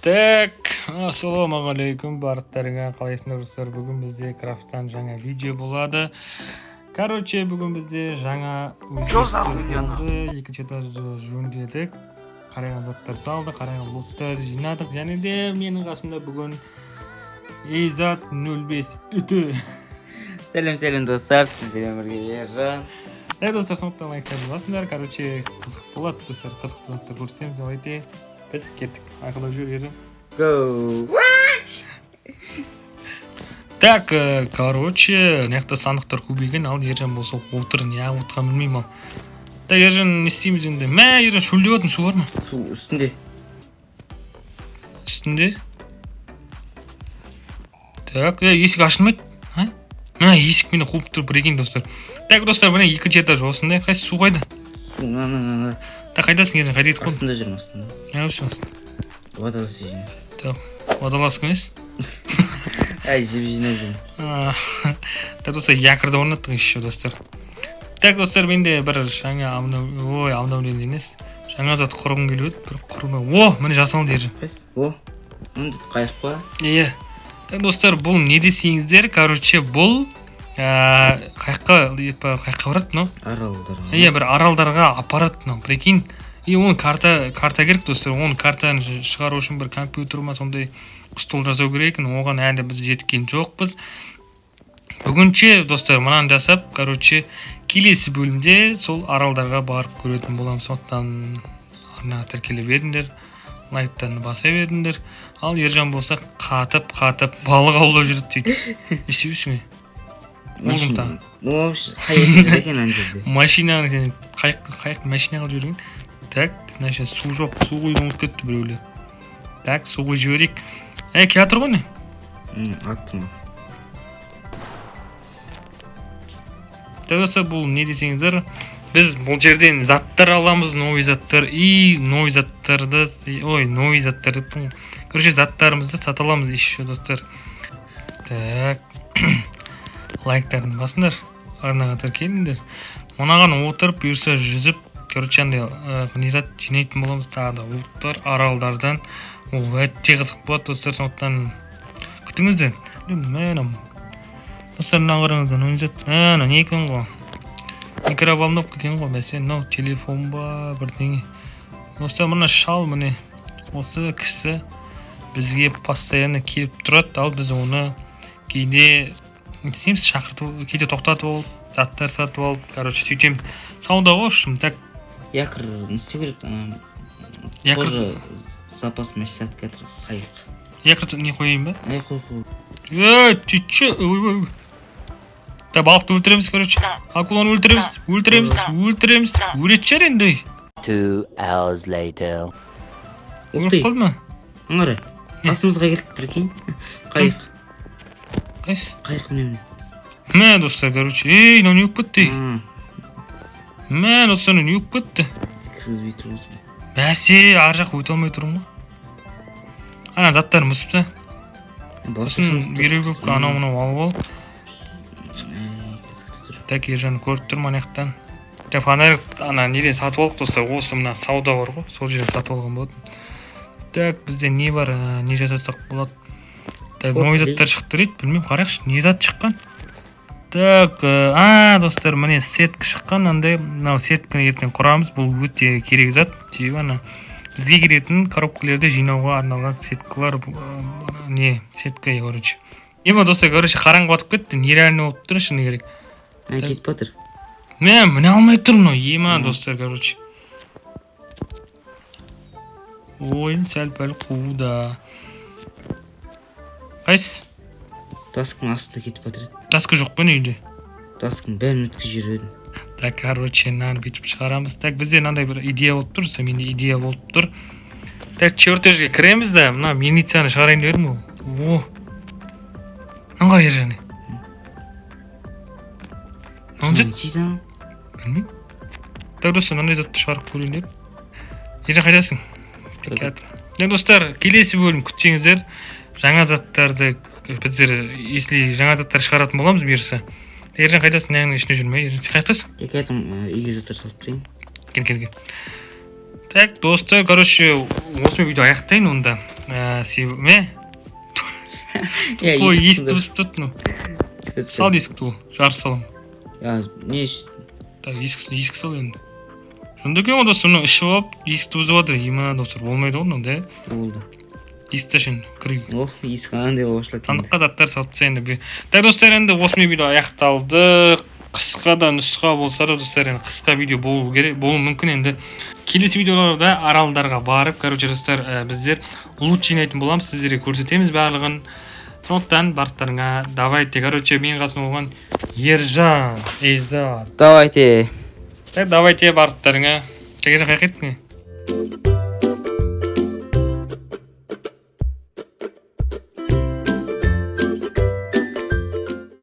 Так, ассалаумағалейкум барлықтарыңа, қалайсыңдар достар? Бүгін бізде крафттан жаңа видео болады. Короче, бүгін бізде жаңа болды. Екінші этажды жөндедік. Қарайған заттар салды, қарайған лоттарды жинадық. Және де менің қасымда бүгін Eyzat 05 үті. Сәлем достар, сіздермен бірге Ержан. Достар, сондықтан лайктарды басыңдар. Короче, қызық болады достар, қызықты заттар көрсетеміз. Давайте біз кеттік. Айқайлап жүр. Go! Так, короче, неқта сандықтар көбейген, ал Ержан болса отыр, не отқан білмеймін ал. Так, Ержан не істейміз енді? Мә, Ержан шөлдеп отын, су бар ма? Су үстінде. Үстінде? Так, есік ашылмайды. Мә, есік мені қуып тұр, біреген достар. Так, достар, міне екінші этаж осындай. Қайсы су қайда? Су, на. Так, қайдасың Ержан, қайда етіп қойдың? Астында жүрмін, астында. Не өсің астында? Водолаз жинап. Так, водолазсың емес? Жеп жинап жүрмін. Так, достар, якорды орнаттық еще, достар. Так, достар, менде бір жаңа обновление емес. Жаңа зат құрғым келіп еді, бір құрғым. Міне жасалды Ержан. Қайсы? Мұнды қайық па? Иә. Так, достар, бұл не десеңіздер, короче, бұл қайыққа барады, но? Аралдарға. Иә, бір аралдарға апарады, но, прикинь. И оны карта керек, достар. Оны картаны шығару үшін бір компьютер ма, сондай стол жасау керек. Оған әлі біз жеткен жоқпыз. Бүгінше, достар, мынаны жасап, короче, келесі бөлімде сол аралдарға барып көретін болам. Сондықтан арнаға тіркеле беріңдер, лайктарны баса беріңдер. Ал Ержан болса қатып балық аулап жүреді дейді. Естіп Машина. Қайық екен ана жерде. Машинаны қайық машинаға жүрген. Так, значит, су жоқ, су қойып ұмытып кетті біреулер. Так, су қойып жіберейік. Келе тұр ғой не? Аттым. Так, бұл не десеңіздер, біз бұл жерден заттар аламыз, новый заттар, короче, заттарымызды сата аламыз еще, достар. Так, лайктарын басыңдар, арнаға тіркеліңдер. Мұнаған отырып, бұйырса жүзіп, короче, не зат жинайтын боламыз. Тағы да ұлттар, аралдардан. Ол өте қызық болады, достар, сондықтан күтіңіздер. Достар, қараңыздан ойынзат. Не екен ғой? Микроволновка екен ғой, мәселен, телефон ба, бірдеңе. Достар, мұна шал, міне, осы кісі бізге постоянно келіп тұрады, ал біз оны кейде шақыртып, кейде тоқтатып алып, заттар сатып алып, короче, сөйтем сауда ғой үшін. Так, якор не істеу керек? Якор запас мәшсат кәтір қайық. Якор не қойайын ба? Қой. Ты че? Ой. Так, балықты өлтіреміз, короче. Акуланы өлтіреміз. Өлет жер енді. 2 hours later. Өліп қалды ма? Аңғара, қасымызға келді, прикинь. Қайық. Қайсы? Қайық үнемін. Мә, достар, короче. Мынау не өп кетті? Мә, достар, не өп кетті? Кіргізбей тұрмыз. Бәсе, ар жақ өте алмай тұрмын ғой. Ана заттарым өсіпті. Сосын керек өпкі анау-мынау алып ал. Так, Ержан көріп тұр манаяқтан. Так, фонарик неден сатып алдық, достар. Осы мына сауда бар ғой, сол жерден сатып алған болатын. Так, бізде не бар, не жасасақ болады. Так, новый заттар шықты дейді, білмеймін, қарайықшы, не зат шыққан. Так, достар, міне сетка шыққан, андай, мынау сетканы ертең құрамыз, бұл өте керек зат. Себебі бізге керетін коробкалерді жинауға арналған сеткалар, сетка, короче. Достар, короче, қараңғы батып кетті, нереально болып тұр, шыны керек. Кетіп батыр. Міне алмай тұр мынау, достар, короче. Ойын сәл-пәл қууда. Қайсыз? Таскың астында кетіп батыр еді. Таскы жоқ па не үйде? Таскың бәрін өткізіп жүреді. Так, короче, бүйтіп шығарамыз. Так, бізде мынандай бір идея болып тұр, менде идея болып тұр. Так, чертежге кіреміз да, мына миницияны шығарайын дедім ғой. Мынға Ержан. Не дейді? Білмеймін. Так, достар, мынандай затты шығарып көрейін деп. Ержан, қайдасың? Достар, келесі бөлім күтсеңіздер, жаңа заттарды біздер, если жаңа заттар шығаратын боламыз бұйырса. Ержан, қайдасың? Нәңнің ішіне жүрме? Ержан, қайдасың? Кәтім үйге заттар салып тейін. Кел. Так, достар, короче, осы видео аяқтайын онда. Ме? Ой, естіп тұт, ну. Сал дискті ол, жарыс салам. Не іш? Так, ескі сал енді. Сонда кен ода соны ішіп алып, есікті бұзып жатыр. Ема достар, болмайды ғой, да? Болды. Есікті ашын, кіргі. Ох, есік қандай қошылады. Сандыққа заттар салып тастайын деп. Так, достар, енді осымен видео аяқталды. Қысқа да нұсқа болса да, достар, енді қысқа видео болу мүмкін енді. Келесі видеоларда аралдарға барып, короче, достар, біздер лут жинайтын боламыз, сіздерге көрсетеміз барлығын. Сондықтан барлықтарыңа давайте, короче, мен қасым болған Ержан, Эйзат. Давайте. Так, давайте барлықтарыңа. Жеке қай қайттың?